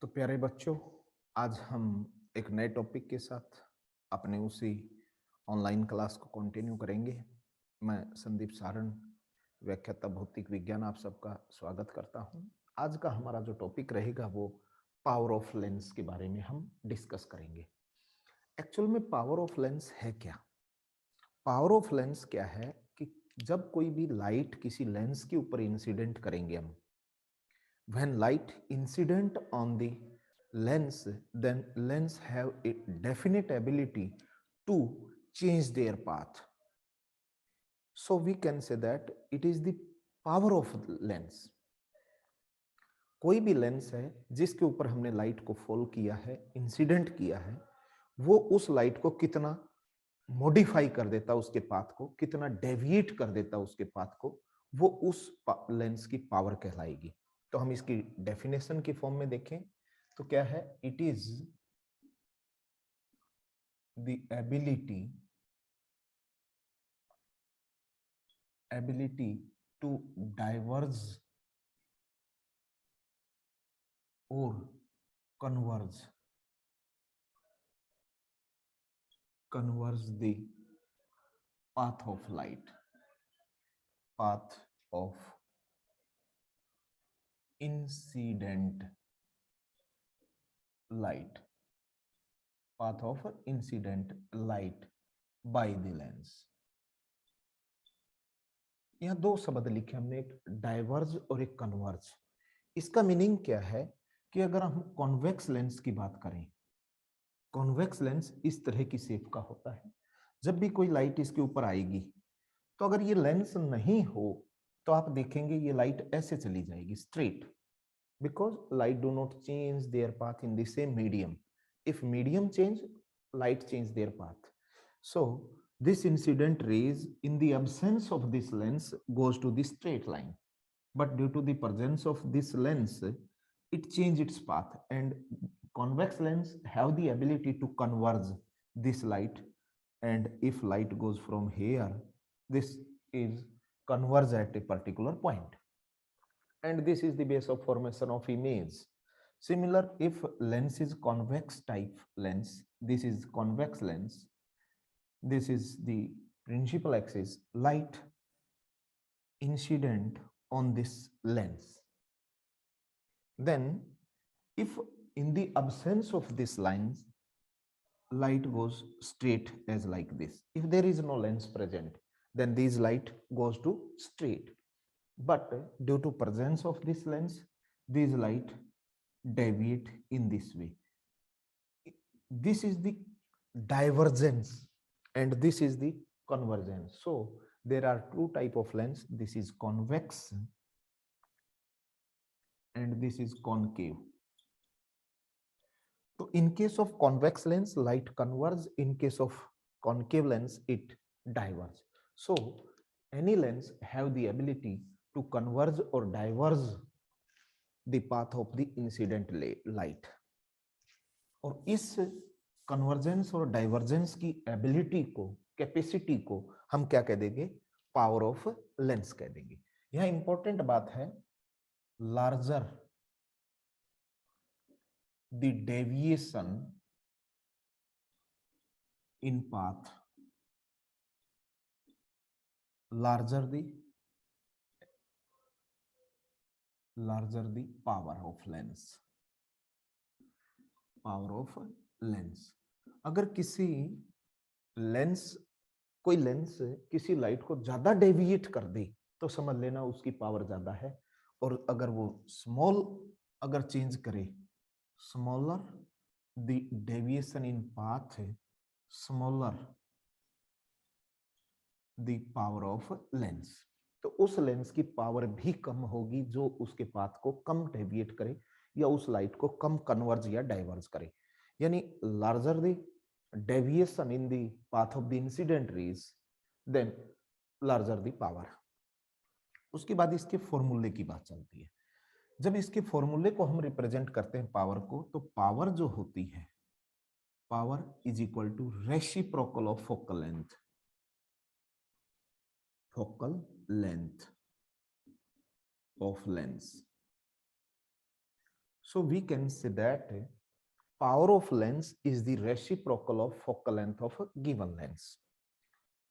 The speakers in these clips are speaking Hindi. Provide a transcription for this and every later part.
तो प्यारे बच्चों, आज हम एक नए टॉपिक के साथ अपने उसी ऑनलाइन क्लास को कंटिन्यू करेंगे। मैं संदीप सारण, व्याख्याता भौतिक विज्ञान, आप सबका स्वागत करता हूं। आज का हमारा जो टॉपिक रहेगा वो पावर ऑफ लेंस के बारे में हम डिस्कस करेंगे। एक्चुअल में पावर ऑफ लेंस है क्या? पावर ऑफ लेंस क्या है कि जब कोई भी लाइट किसी लेंस के ऊपर इंसिडेंट करेंगे हम, when light incident on the lens, then lens have a definite ability to change their path. So we can say that it is the power of lens. कोई भी लेंस है जिसके ऊपर हमने लाइट को फॉल किया है, इंसिडेंट किया है, वो उस लाइट को कितना मॉडिफाई कर देता, उसके पाथ को कितना डेविएट कर देता उसके पाथ को, वो उस लेंस की पावर कहलाएगी। तो हम इसकी डेफिनेशन की फॉर्म में देखें तो क्या है? It is the ability to diverge और converge the path of light, path of incident light, path of incident light by the lens. यहाँ दो शब्द लिखे हमने, एक डाइवर्ज और एक कन्वर्ज। इसका मीनिंग क्या है कि अगर हम कॉन्वेक्स लेंस की बात करें, कॉन्वेक्स लेंस इस तरह की शेप का होता है। जब भी कोई लाइट इसके ऊपर आएगी तो अगर ये लेंस नहीं हो तो आप देखेंगे ये लाइट ऐसे चली जाएगी straight, because light do not change their path in the same medium. If medium change, light change their path. So this incident rays in the absence of this lens goes to the straight line, but due to the presence of this lens it change its path, and convex lens have the ability to converge this light, and if light goes from here, this is converge at a particular point, and this is the base of formation of image. Similar, if lens is convex type lens, this is convex lens, this is the principal axis, light incident on this lens. Then if in the absence of this lens, light goes straight as like this. If there is no lens present, then this light goes to straight. But due to presence of this lens, this light deviate in this way. This is the divergence and this is the convergence. So there are two type of lens. This is convex and this is concave. So in case of convex lens, light converges. In case of concave lens, it diverges. So any lens have the ability to converge or diverge the path of the incident light. और इस कन्वर्जेंस और डाइवर्जेंस की एबिलिटी को, कैपेसिटी को हम क्या कह देंगे? पावर ऑफ लेंस कह देंगे। यह इंपॉर्टेंट बात है, larger the deviation in path, larger the power of lens, power of lens. अगर किसी लेंस, कोई लेंस किसी लाइट को ज्यादा डेविएट कर दे तो समझ लेना उसकी पावर ज्यादा है, और अगर वो स्मॉल अगर चेंज करे, smaller the deviation in path, smaller the power of lens, तो उस लेंस की पावर भी कम होगी जो उसके पाथ को कम डेविएट करे या उस लाइट को कम कन्वर्ज या डाइवर्ज करे। यानी larger the deviation in the path of the incident raise, then larger the power. उसके बाद इसके फॉर्मूले की बात चलती है। जब इसके फॉर्मूले को हम रिप्रेजेंट करते हैं पावर को, तो पावर जो होती है, power is equal to reciprocal of focal length, focal length of lens. So we can say that power of lens is the reciprocal of focal length of a given lens.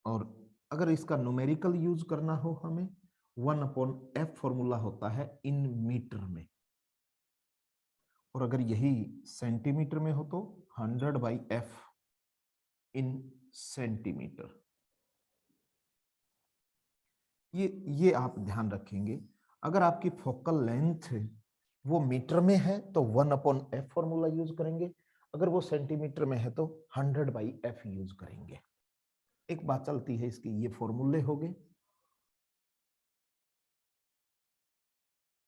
और अगर इसका न्यूमेरिकल यूज करना हो हमें 1/f फॉर्मूला होता है इन मीटर में, और अगर यही सेंटीमीटर में हो तो 100/f इन सेंटीमीटर। ये आप ध्यान रखेंगे। अगर आपकी फोकल लेंथ वो मीटर में है तो 1/f फॉर्मूला यूज करेंगे, अगर वो सेंटीमीटर में है तो 100/f यूज करेंगे। एक बात चलती है इसकी, ये फॉर्मूले हो गए।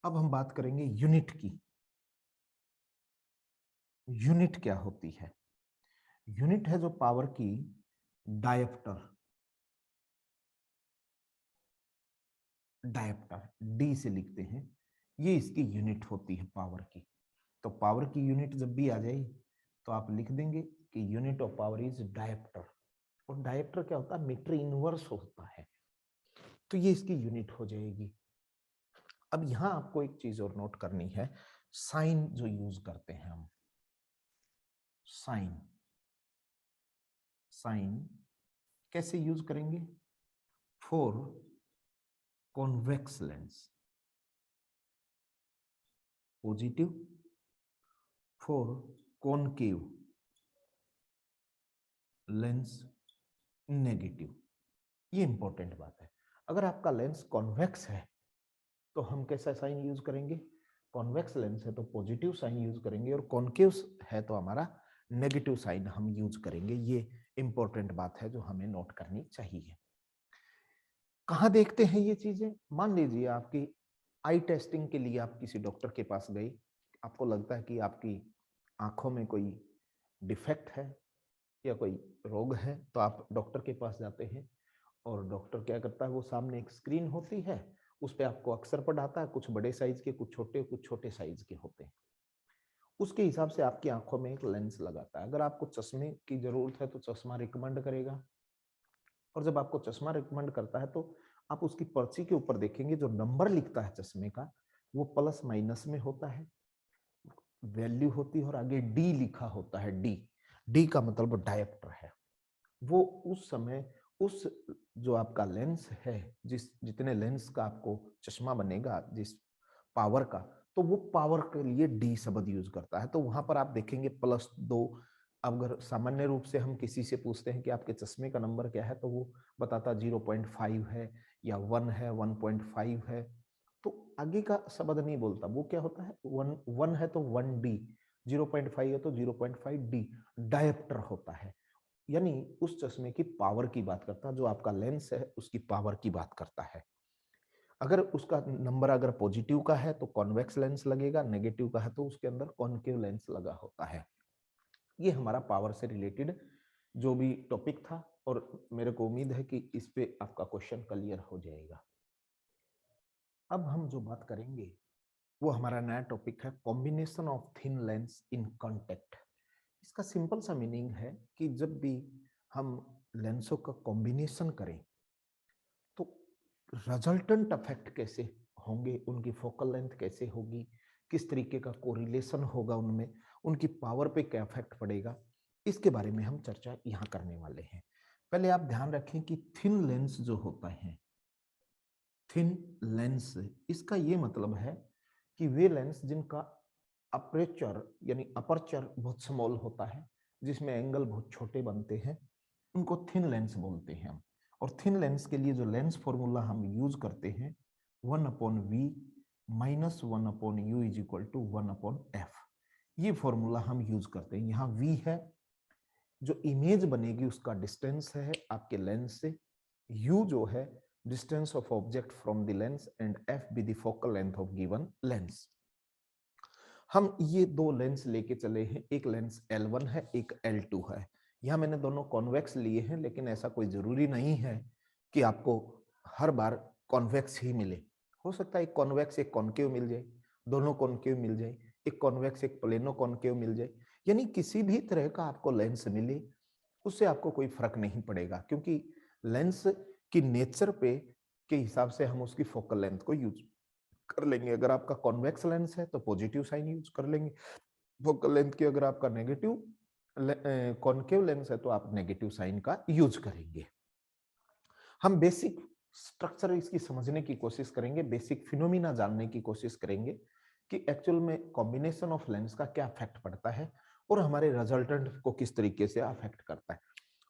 अब हम बात करेंगे यूनिट की। यूनिट क्या होती है? यूनिट है जो पावर की डायप्टर, डायप्टर डी से लिखते हैं, ये इसकी यूनिट होती है पावर की। तो पावर की यूनिट जब भी आ जाए तो आप लिख देंगे कि unit of power is dioptre. और डायप्टर क्या होता है? मीटर इनवर्स होता है, तो ये इसकी यूनिट हो जाएगी। अब यहां आपको एक चीज और नोट करनी है, साइन जो यूज करते हैं हम, साइन साइन कैसे यूज करेंगे? For convex lens positive, for concave lens negative. ये इंपॉर्टेंट बात है। अगर आपका लेंस कॉन्वेक्स है तो हम कैसा साइन यूज करेंगे? कॉन्वेक्स लेंस है तो पॉजिटिव साइन यूज करेंगे, और कॉनकेव है तो हमारा नेगेटिव साइन हम यूज करेंगे। ये इंपॉर्टेंट बात है जो हमें नोट करनी चाहिए। कहाँ देखते हैं ये चीजें? मान लीजिए आपकी आई टेस्टिंग के लिए आप किसी डॉक्टर के पास गए, आपको लगता है कि आपकी आंखों में कोई डिफेक्ट है या कोई रोग है, तो आप डॉक्टर के पास जाते हैं और डॉक्टर क्या करता है, वो सामने एक स्क्रीन होती है, उस पर आपको अक्सर पढ़ाता है, कुछ बड़े साइज के, कुछ छोटे साइज के होते हैं। उसके हिसाब से आपकी आंखों में एक लेंस लगाता है। अगर आपको चश्मे की जरूरत है तो चश्मा रिकमेंड करेगा, और जब आपको चश्मा रिकमेंड करता है तो आप उसकी पर्ची के ऊपर देखेंगे जो नंबर लिखता है चश्मे का, वो प्लस माइनस में होता है, वैल्यू होती है, और आगे डी लिखा होता है। डी डी का मतलब डायप्टर है। वो उस समय उस जो आपका लेंस है, जितने लेंस का आपको चश्मा बनेगा, जिस पावर का, तो वो पावर के लिए डी शब्द यूज करता है। तो वहां पर आप देखेंगे +2। अगर सामान्य रूप से हम किसी से पूछते हैं कि आपके चश्मे का नंबर क्या है, तो वो बताता 0.5 है या 1 है, 1.5 है, तो आगे का शब्द नहीं बोलता। वो क्या होता है? 1 है तो 1D, 0.5 है तो 0.5D डायप्टर होता है। यानी उस चश्मे की पावर की बात करता है, जो आपका लेंस है उसकी पावर की बात करता है। अगर उसका नंबर अगर पॉजिटिव का है तो कॉन्वेक्स लेंस लगेगा, नेगेटिव का है तो उसके अंदर कॉनकेव लेंस लगा होता है। ये हमारा पावर से रिलेटेड जो भी टॉपिक था, और मेरे को उम्मीद है कि इस पे आपका क्वेश्चन क्लियर हो जाएगा। अब हम जो बात करेंगे वो हमारा नया टॉपिक है combination of thin lens in contact. इसका सिंपल सा मीनिंग है कि जब भी हम लेंसों का कॉम्बिनेशन करें तो रिजल्टेंट इफेक्ट कैसे होंगे, उनकी फोकल लेंथ कैसे होगी, किस तरीके का कोरिलेशन होगा उनमें, उनकी पावर पे क्या इफेक्ट पड़ेगा, इसके बारे में हम चर्चा यहाँ करने वाले हैं। पहले आप ध्यान रखें कि थिन लेंस जो होता है, थिन लेंस, इसका ये मतलब है कि वे लेंस जिनका अपर्चर यानी अपर्चर बहुत स्मॉल होता है, जिसमें एंगल बहुत छोटे बनते हैं, उनको थिन लेंस बोलते हैं हम। और थिन लेंस के लिए जो लेंस फॉर्मूला हम यूज करते हैं 1/v minus 1/u is equal to 1/f, ये फॉर्मूला हम यूज करते हैं। यहाँ v है जो इमेज बनेगी उसका डिस्टेंस है आपके लेंस से, u जो है distance of object from the lens, and f be the focal length of given lens. हम ये दो लेंस लेके चले हैं, एक लेंस L1 है, एक L2 है। यहाँ मैंने दोनों कॉन्वेक्स लिए हैं, लेकिन ऐसा कोई जरूरी नहीं है कि आपको हर बार कॉन्वेक्स ही मिले। हो सकता है एक कॉन्वेक्स एक कॉनकेव मिल जाए, दोनों कॉनकेव मिल जाए, एक कॉन्वेक्स एक प्लेनो कॉनकेव मिल जाए, यानी किसी भी तरह का आपको लेंस मिले, उससे आपको कोई फर्क नहीं पड़ेगा, क्योंकि लेंस की नेचर पे के हिसाब से हम उसकी फोकल लेंथ को यूज कर लेंगे। अगर आपका कॉन्वेक्स लेंस है तो पॉजिटिव साइन यूज कर लेंगे। फोकल लेंथ की अगर आपका नेगेटिव कॉनकेव लेंस है तो आप नेगेटिव साइन का यूज करेंगे। हम बेसिक स्ट्रक्चर इसकी समझने की कोशिश करेंगे, बेसिक फिनोमिना जानने की कोशिश करेंगे कि एक्चुअल में कॉम्बिनेशन ऑफ लेंस का क्या इफेक्ट पड़ता है और हमारे रिजल्टेंट को किस तरीके से अफेक्ट करता है।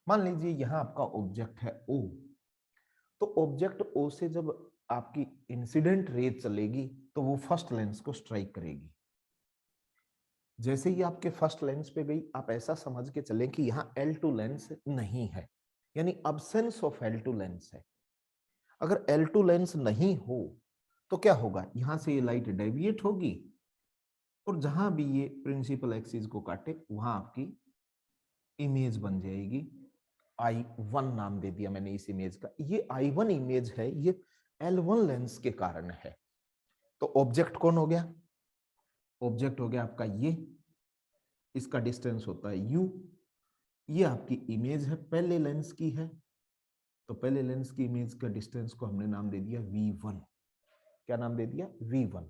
मान लीजिए यहाँ आपका ऑब्जेक्ट है O, तो ऑब्जेक्ट O से जब आपकी इंसिडेंट रे चलेगी तो वो फर्स्ट लेंस को स्ट्राइक करेगी। जैसे ही आपके फर्स्ट लेंस पे गई, आप ऐसा समझ के चलें कि यहाँ L2 लेंस नहीं है, यानी अब्सेंस ऑफ L2 लेंस है। अगर L2 लेंस नहीं हो तो क्या होगा, यहां से ये लाइट डेविएट होगी और जहां भी ये प्रिंसिपल एक्सिस को काटे वहां आपकी इमेज बन जाएगी। I1 नाम दे दिया मैंने इस इमेज का। ये I1 इमेज है, ये L1 लेंस के कारण है। तो ऑब्जेक्ट कौन हो गया, ऑब्जेक्ट हो गया आपका ये, इसका डिस्टेंस होता है U, ये आपकी इमेज है, पहले लेंस की है, तो पहले लेंस की इमेज का डिस्टेंस को हमने नाम दे दिया V1। क्या नाम दे दिया, V1।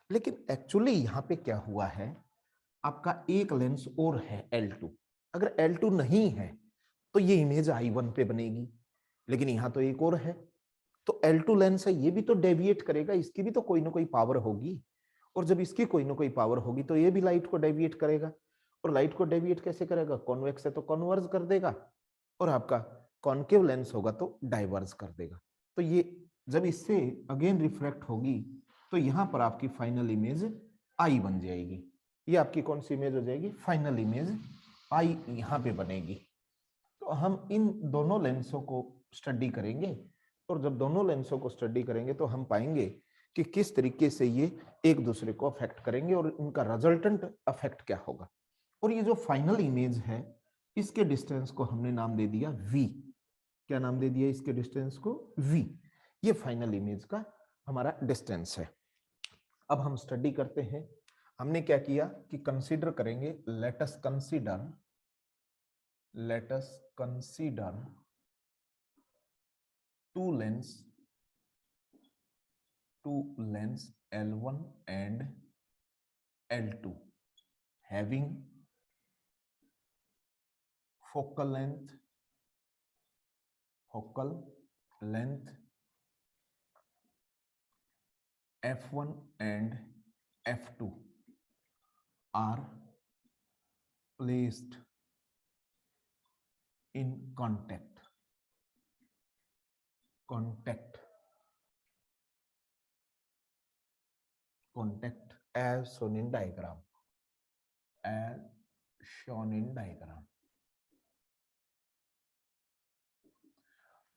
लेकिन एक्चुअली यहां पे क्या हुआ है, आपका एक लेंस और है L2। अगर L2 नहीं है तो ये इमेज I1 पे बनेगी, लेकिन यहां तो एक और है, तो L2 लेंस है, ये भी तो डेविएट करेगा, इसकी भी तो कोई ना कोई पावर होगी, और जब इसकी कोई ना कोई पावर होगी तो ये भी लाइट को डेविएट करेगा। और लाइट को डेविएट कैसे करेगा, कॉन्वेक्स है तो कन्वर्ज कर देगा, और आपका कॉन्केव लेंस होगा तो डाइवर्ज कर देगा। तो ये जब इससे अगेन रिफ्लेक्ट होगी तो यहां पर आपकी फाइनल इमेज आई बन जाएगी। ये आपकी कौन सी इमेज हो जाएगी, फाइनल इमेज आई यहां पे बनेगी। तो हम इन दोनों लेंसों को स्टडी करेंगे, और जब दोनों लेंसों को स्टडी करेंगे तो हम पाएंगे कि किस तरीके से ये एक दूसरे को अफेक्ट करेंगे और इनका रिजल्टेंट अफेक्ट क्या होगा। और ये जो फाइनल इमेज है, इसके डिस्टेंस को हमने नाम दे दिया V। क्या नाम दे दिया इसके डिस्टेंस को, V। ये फाइनल इमेज का हमारा डिस्टेंस है। अब हम स्टडी करते हैं। हमने क्या किया कि कंसीडर करेंगे, let us consider two lens L1 and L2 having focal length f1 and f2 are placed in contact as shown in diagram,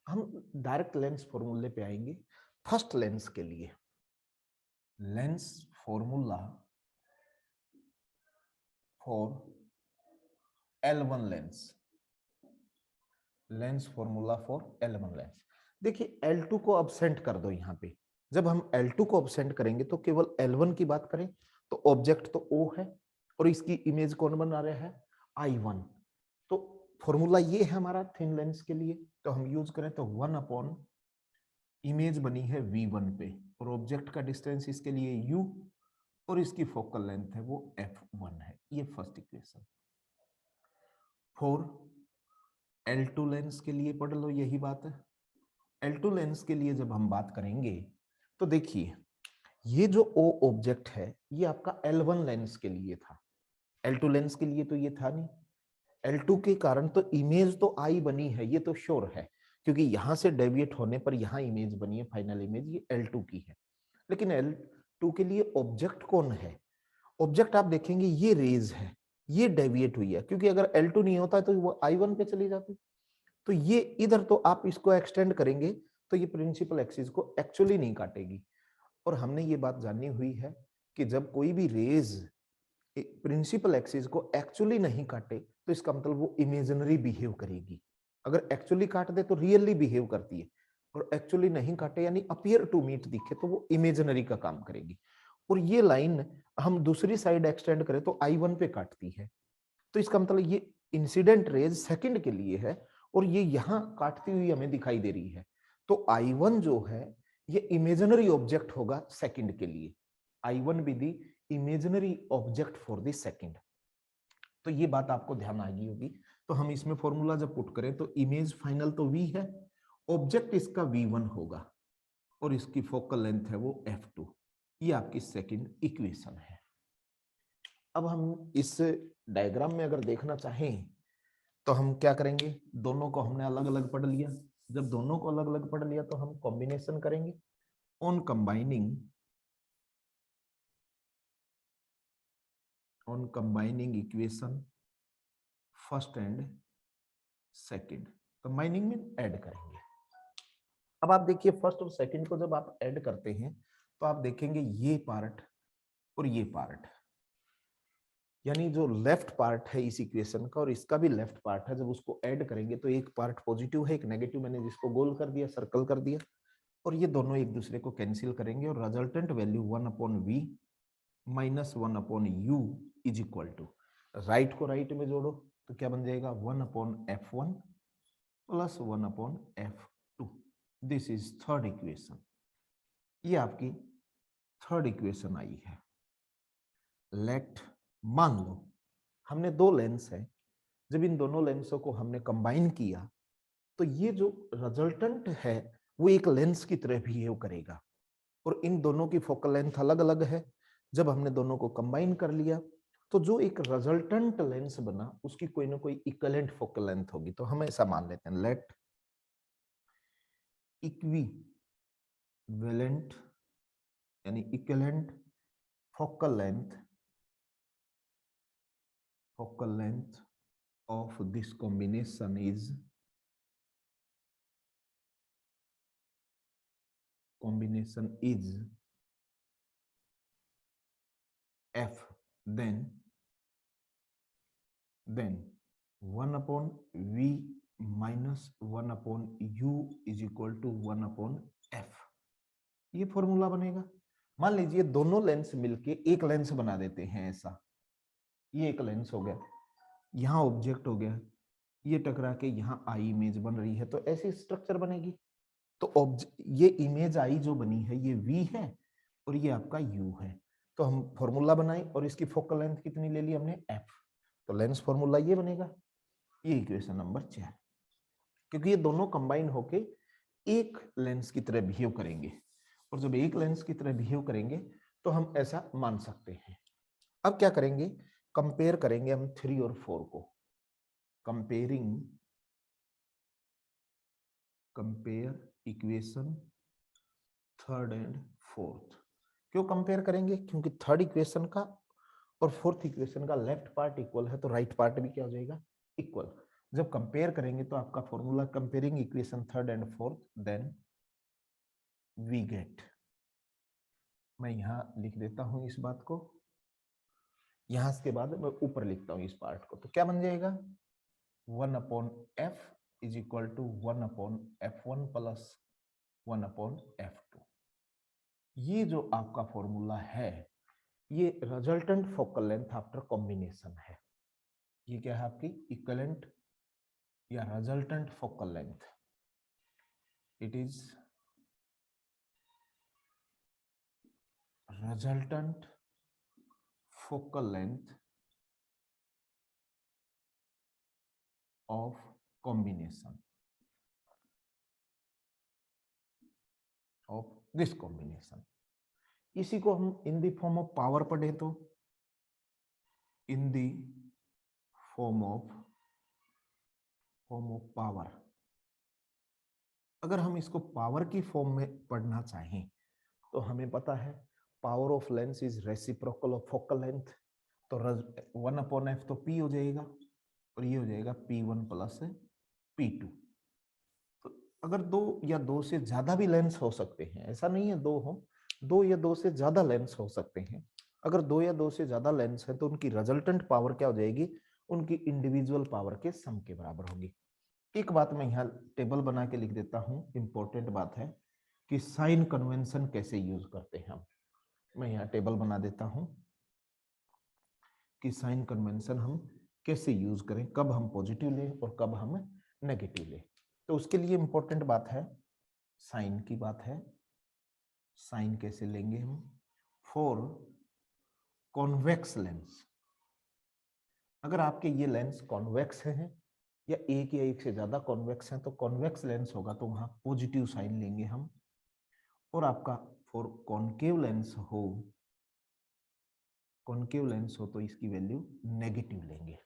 हम डायरेक्ट लेंस फॉर्मूले पे आएंगे। फर्स्ट लेंस के लिए lens formula for L1 lens formula for L1 lens. देखिए L2 को अब्सेंट कर दो यहाँ पे। जब हम L2 को अब्सेंट करेंगे तो केवल L1 की बात करें तो ऑब्जेक्ट तो O है और इसकी इमेज कौन बना रहा है, I1। तो फॉर्मूला ये है हमारा थिन लेंस के लिए, तो हम यूज करें तो 1 अपॉन इमेज बनी है V1 पे, और ऑब्जेक्ट का डिस्टेंस इसके लिए U और इसकी फोकल लेंथ है वो f1 है। ये first equation. For L2 lens के लिए पढ़ लो, यही बात है। L2 लेंस के लिए जब हम बात करेंगे तो देखिए ये जो O ऑब्जेक्ट है ये आपका L1 लेंस के लिए था, L2 लेंस के लिए तो ये था नहीं। L2 के कारण तो इमेज तो I बनी है, ये तो श्योर है, क्योंकि यहां से डेविएट होने पर यहां इमेज बनी है, फाइनल इमेज ये L2 की है। लेकिन L2 के लिए ऑब्जेक्ट कौन है, ऑब्जेक्ट आप देखेंगे ये रेज है, ये डेविएट हुई है, क्योंकि अगर L2 नहीं होता तो वो I1 पे चली जाती। तो ये इधर तो आप इसको एक्सटेंड करेंगे तो ये प्रिंसिपल एक्सिस को एक्चुअली नहीं काटेगी। और हमने ये बात जानी हुई है कि जब कोई भी रेज प्रिंसिपल एक्सिस को एक्चुअली नहीं काटे तो इसका मतलब वो इमेजिनरी बिहेव करेगी। अगर एक्चुअली काट दे तो रियली बिहेव करती है, और एक्चुअली नहीं काटे यानी अपीयर टू मीट दिखे तो वो इमेजिनरी का काम करेगी। और ये लाइन हम दूसरी साइड एक्सटेंड करें तो I1 पे काटती है, तो इसका मतलब ये इंसिडेंट रेज सेकंड के लिए है और ये यहां काटती हुई हमें दिखाई दे रही है। तो I1 जो है ये इमेजिनरी ऑब्जेक्ट होगा सेकंड के लिए, I1 be the imaginary object for the second. तो ये बात आपको ध्यान आ गई होगी। तो हम इसमें फॉर्मूला जब पुट करें तो इमेज फाइनल तो v है, ऑब्जेक्ट इसका v1 होगा और इसकी फोकल लेंथ है वो f2। ये आपकी सेकंड इक्वेशन है। अब हम इस डायग्राम में अगर देखना चाहें तो हम क्या करेंगे, दोनों को हमने अलग अलग पढ़ लिया। जब दोनों को अलग अलग पढ़ लिया तो हम कॉम्बिनेशन करेंगे। On combining equation first and second, combining में ऐड करेंगे। अब आप देखिए फर्स्ट और सेकंड को जब आप ऐड करते हैं तो आप देखेंगे ये पार्ट और ये पार्ट, यानी जो लेफ्ट पार्ट है इस इक्वेशन का और इसका भी लेफ्ट पार्ट है, जब उसको ऐड करेंगे तो एक पार्ट पॉजिटिव है एक नेगेटिव, मैंने जिसको गोल कर दिया, सर्कल कर दिया, और ये दोनों एक दूसरे को कैंसिल करेंगे और resultant value 1/v minus 1/u is equal to, right को राइट में जोड़ो तो क्या बन जाएगा 1/f1 plus 1/f2। This is third equation. ये आपकी थर्ड इक्वेशन आई है। लेट, मान लो हमने दो लेंस है, जब इन दोनों लेंसों को हमने कंबाइन किया तो ये जो रिजल्टेंट है वो एक लेंस की तरह बिहेव करेगा और इन दोनों की फोकल लेंथ अलग अलग है। जब हमने दोनों को कंबाइन कर लिया तो जो एक रिजल्टेंट लेंस बना उसकी कोई ना कोई इक्विवेलेंट फोकल लेंथ होगी। तो हम ऐसा मान लेते हैं, लेट इक्विवेलेंट यानी equivalent focal length of this combination is f, then 1/v minus 1/u is equal to 1/f। ये फॉर्मूला बनेगा। मान लीजिए दोनों लेंस मिलके एक लेंस बना देते हैं ऐसा, ये एक लेंस हो गया, यहाँ ऑब्जेक्ट हो गया, ये टकरा के यहाँ आई इमेज बन रही है, तो ऐसी स्ट्रक्चर बनेगी। तो ये इमेज आई जो बनी है ये v है और ये आपका u है। तो हम फॉर्मूला बनाए और इसकी फोकल लेंथ कितनी ले ली हमने f, तो लेंस फॉर्मूला ये बनेगा। ये इक्वेशन नंबर 4, क्योंकि ये दोनों कंबाइन होके एक लेंस की तरह बिहेव करेंगे और जब एक लेंस की तरह बिहेव करेंगे तो हम ऐसा मान सकते हैं। अब क्या करेंगे, कंपेयर करेंगे हम 3 और 4 को। Compare equation third and fourth. क्यों कंपेयर करेंगे, क्योंकि थर्ड इक्वेशन का और फोर्थ इक्वेशन का लेफ्ट पार्ट इक्वल है तो राइट पार्ट भी क्या हो जाएगा, इक्वल। जब कंपेयर करेंगे तो आपका formula comparing equation third and fourth, then we get, मैं यहां लिख देता हूं इस बात को, यहां के बाद मैं ऊपर लिखता हूं इस पार्ट को, तो क्या बन जाएगा 1/f is equal to 1/f1 plus 1/f2। ये जो आपका फॉर्मूला है ये resultant focal length after combination है। ये क्या है आपकी इक्विवेलेंट या resultant focal length, it is resultant focal length of combination of this combination. इसी को हम in the form of power पढ़े तो in the form of power, अगर हम इसको पावर की फॉर्म में पढ़ना चाहें तो हमें पता है power of lens is reciprocal of focal length, तो 1/f तो p हो जाएगा और ये हो जाएगा p1 प्लस p2। तो अगर दो या दो से ज्यादा भी लेंस हो सकते हैं, ऐसा नहीं है दो हो, दो या दो से ज्यादा लेंस हो सकते हैं। अगर दो या दो से ज्यादा लेंस है तो उनकी रिजल्टेंट पावर क्या हो जाएगी, उनकी इंडिविजुअल पावर के सम के बराबर होगी। एक बात मैं यहाँ टेबल बना के लिख देता हूँ, इंपॉर्टेंट बात है कि साइन कन्वेंशन कैसे यूज करते हैं हम। मैं यहाँ टेबल बना देता हूँ कि साइन कन्वेंशन हम कैसे यूज करें, कब हम पॉजिटिव लें और कब हम नेगेटिव लें। तो उसके लिए इंपॉर्टेंट बात है साइन की बात है, साइन कैसे लेंगे हम फॉर कॉन्वेक्स लेंस। अगर आपके ये लेंस कॉन्वेक्स हैं या एक से ज्यादा कॉन्वेक्स हैं तो कॉन्वेक्स लेंस होगा तो वहां पॉजिटिव साइन लेंगे हम। और आपका फॉर कॉन्केव लेंस हो, कॉन्केव लेंस हो तो इसकी वैल्यू नेगेटिव लेंगे।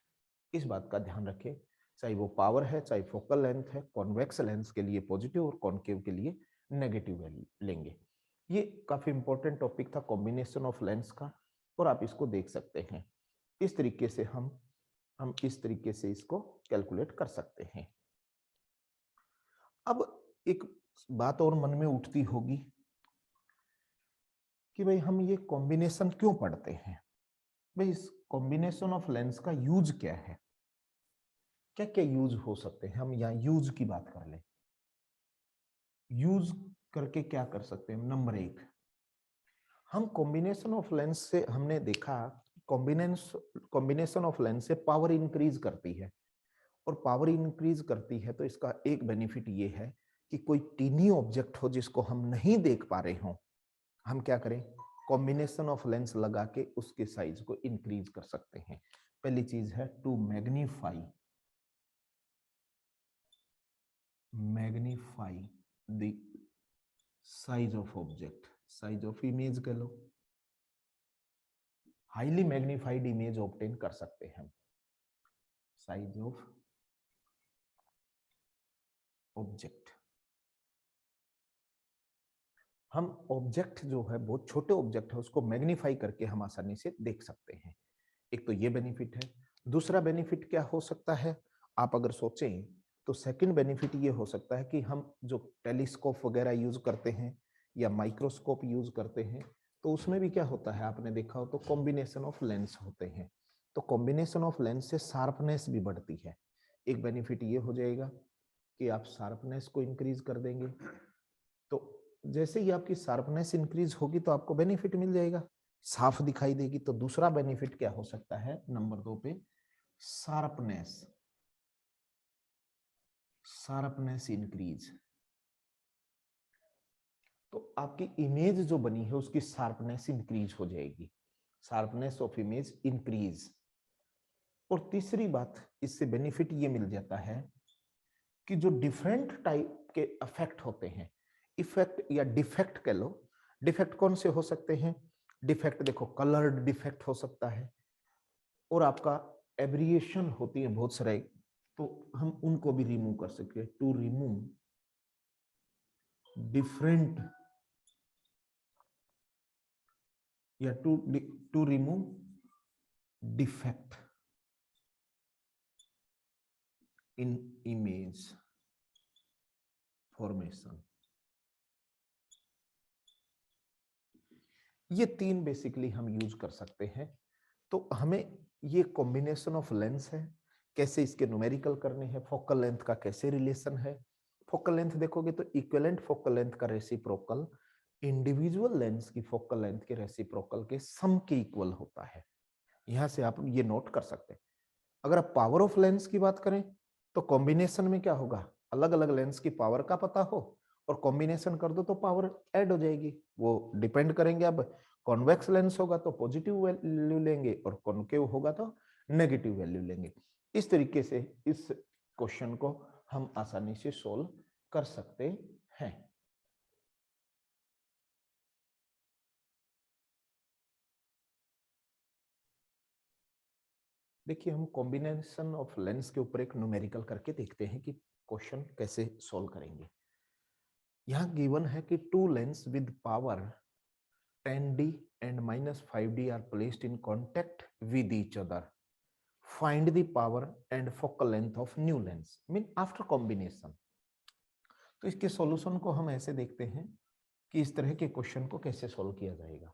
इस बात का ध्यान रखें, चाहे वो पावर है चाहे फोकल लेंथ है, कॉन्वेक्स लेंस के लिए पॉजिटिव और कॉन्केव के लिए नेगेटिव वैल्यू लेंगे। ये काफी इंपॉर्टेंट टॉपिक था कॉम्बिनेशन ऑफ लेंस का, और आप इसको देख सकते हैं। इस तरीके से हम इस तरीके से इसको कैलकुलेट कर सकते हैं। अब एक बात और मन में उठती होगी कि भाई हम ये कॉम्बिनेशन क्यों पढ़ते हैं, भाई इस कॉम्बिनेशन ऑफ लेंस का यूज क्या है, क्या क्या यूज हो सकते हैं। हम यहाँ यूज की बात कर ले। यूज करके क्या कर सकते हैं। नंबर एक, हम कॉम्बिनेशन ऑफ लेंस से हमने देखा कॉम्बिनेशन ऑफ लेंस से पावर इंक्रीज करती है, और पावर इंक्रीज करती है तो इसका एक बेनिफिट ये है कि कोई टीनी ऑब्जेक्ट हो जिसको हम नहीं देख पा रहे हो, हम क्या करें, कॉम्बिनेशन ऑफ लेंस लगा के उसके साइज को इंक्रीज कर सकते हैं। पहली चीज है to magnify the size of object, size of image कह लो, हाईली मैग्नीफाइड इमेज ऑब्टेन कर सकते हैं। साइज ऑफ ऑब्जेक्ट, हम ऑब्जेक्ट जो है बहुत छोटे ऑब्जेक्ट है उसको मैग्नीफाई करके हम आसानी से देख सकते हैं। एक तो ये बेनिफिट है। दूसरा बेनिफिट क्या हो सकता है, आप अगर सोचें तो सेकंड बेनिफिट ये हो सकता है कि हम जो टेलीस्कोप वगैरह यूज करते हैं या माइक्रोस्कोप यूज करते हैं तो उसमें भी क्या होता है, आपने देखा हो तो कॉम्बिनेशन ऑफ लेंस होते हैं, तो कॉम्बिनेशन ऑफ लेंस से शार्पनेस भी बढ़ती है। एक बेनिफिट ये हो जाएगा कि आप शार्पनेस को इंक्रीज कर देंगे, तो जैसे ही आपकी शार्पनेस इंक्रीज होगी तो आपको बेनिफिट मिल जाएगा, साफ दिखाई देगी। तो दूसरा बेनिफिट क्या हो सकता है, नंबर 2 पे शार्पनेस, शार्पनेस इंक्रीज, तो आपकी इमेज जो बनी है उसकी शार्पनेस इंक्रीज हो जाएगी, शार्पनेस ऑफ इमेज इंक्रीज। और तीसरी बात इससे बेनिफिट ये मिल जाता है कि जो डिफरेंट टाइप के इफेक्ट होते हैं, इफेक्ट या डिफेक्ट कह लो, डिफेक्ट कौन से हो सकते हैं, डिफेक्ट देखो कलर्ड डिफेक्ट हो सकता है, और आपका एब्रिएशन होती है बहुत सारे, तो हम उनको भी रिमूव कर सकते हैं। टू रिमूव डिफरेंट या to remove defect in image formation, ये तीन बेसिकली हम यूज कर सकते हैं। तो हमें ये कॉम्बिनेशन ऑफ लेंस है, कैसे इसके न्यूमेरिकल करने हैं, फोकल लेंथ का कैसे रिलेशन है। फोकल लेंथ देखोगे तो इक्विवेलेंट फोकल लेंथ का रेसिप्रोकल इंडिविजुअल लेंस की फोकल लेंथ के रेसिप्रोकल के सम के इक्वल होता है। यहां से आप ये नोट कर सकते हैं। अगर आप पावर ऑफ लेंस की बात करें तो कॉम्बिनेशन में क्या होगा, अलग अलग लेंस की पावर का पता हो और कॉम्बिनेशन कर दो तो पावर ऐड हो जाएगी। वो डिपेंड करेंगे, अब कॉन्वेक्स लेंस होगा तो पॉजिटिव वैल्यू लेंगे और कॉन्केव होगा तो नेगेटिव वैल्यू लेंगे। इस तरीके से इस क्वेश्चन को हम आसानी से सोल्व कर सकते हैं। देखिए हम कॉम्बिनेशन ऑफ लेंस के ऊपर एक न्यूमेरिकल करके देखते हैं कि क्वेश्चन कैसे सोल्व करेंगे। यहाँ गिवन है कि two lens with power 10D and -5D are placed in contact with each other. Find the power and focal length of new lens. Mean after combination. तो इसके सॉल्यूशन को हम ऐसे देखते हैं कि इस तरह के क्वेश्चन को कैसे सॉल्व किया जाएगा।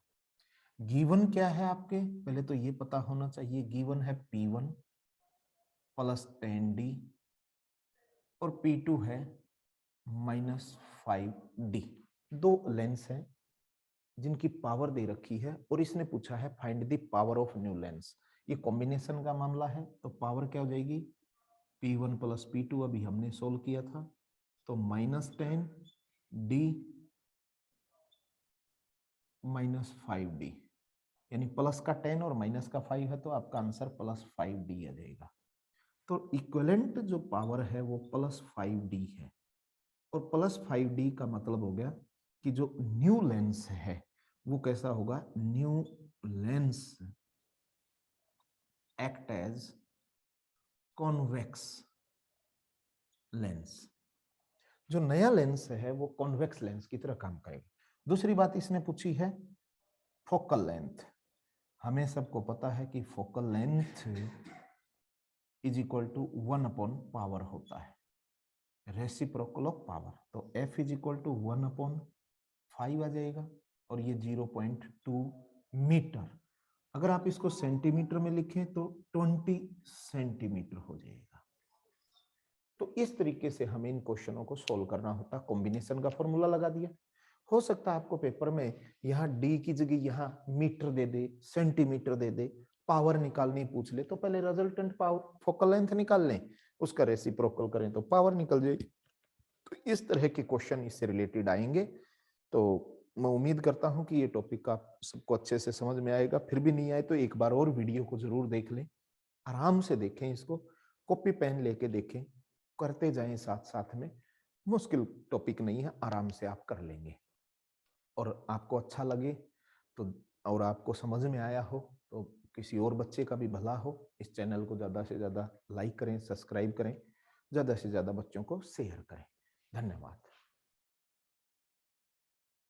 गिवन क्या है आपके, पहले तो ये पता होना चाहिए, गिवन है P1 प्लस 10D और P2 है -5D। दो लेंस हैं जिनकी पावर दे रखी है और इसने पूछा है find the power of new lens. ये कॉम्बिनेशन का मामला है तो पावर क्या हो जाएगी, P1 प्लस P2 अभी हमने सोल्व किया था, तो -10D -5d, यानी प्लस का 10 और माइनस का 5 है तो आपका आंसर +5d आ जाएगा। तो इक्विवेलेंट जो पावर है वो +5d है, और +5d का मतलब हो गया कि जो न्यू लेंस है वो कैसा होगा, new lens act as convex lens. जो नया लेंस है वो कॉन्वेक्स लेंस की तरह काम करेगा। दूसरी बात इसने पूछी है फोकल लेंथ। हमें सबको पता है कि focal length is equal to 1/पावर होता है, रेसिप्रोकल ऑफ पावर। तो F इज इक्वल टू 1/5 आ जाएगा, और ये 0.2 मीटर। अगर आप इसको सेंटीमीटर में लिखें तो 20 सेंटीमीटर हो जाएगा। तो इस तरीके से हमें इन क्वेश्चनों को सोल्व करना होता है। कॉम्बिनेशन का फॉर्मूला लगा दिया। हो सकता है आपको पेपर में यहाँ डी की जगह यहाँ मीटर दे दे, सेंटीमीटर दे दे, पावर निकालनी पूछ ले, तो पहले रिजल्टेंट पावर फोकल लेंथ निकाल लें, उसका रेसिप्रोकल करें तो पावर निकल जाएगी। तो इस तरह के क्वेश्चन इससे रिलेटेड आएंगे। तो मैं उम्मीद करता हूं कि ये टॉपिक आप सबको अच्छे से समझ में आएगा। फिर भी नहीं आए तो एक बार और वीडियो को जरूर देख लें, आराम से देखें, इसको कॉपी पेन लेके देखें, करते जाएं साथ साथ में। मुश्किल टॉपिक नहीं है, आराम से आप कर लेंगे। और आपको अच्छा लगे तो, और आपको समझ में आया हो तो किसी और बच्चे का भी भला हो, इस चैनल को ज़्यादा से ज़्यादा लाइक करें, सब्सक्राइब करें, ज़्यादा से ज़्यादा बच्चों को शेयर करें। धन्यवाद।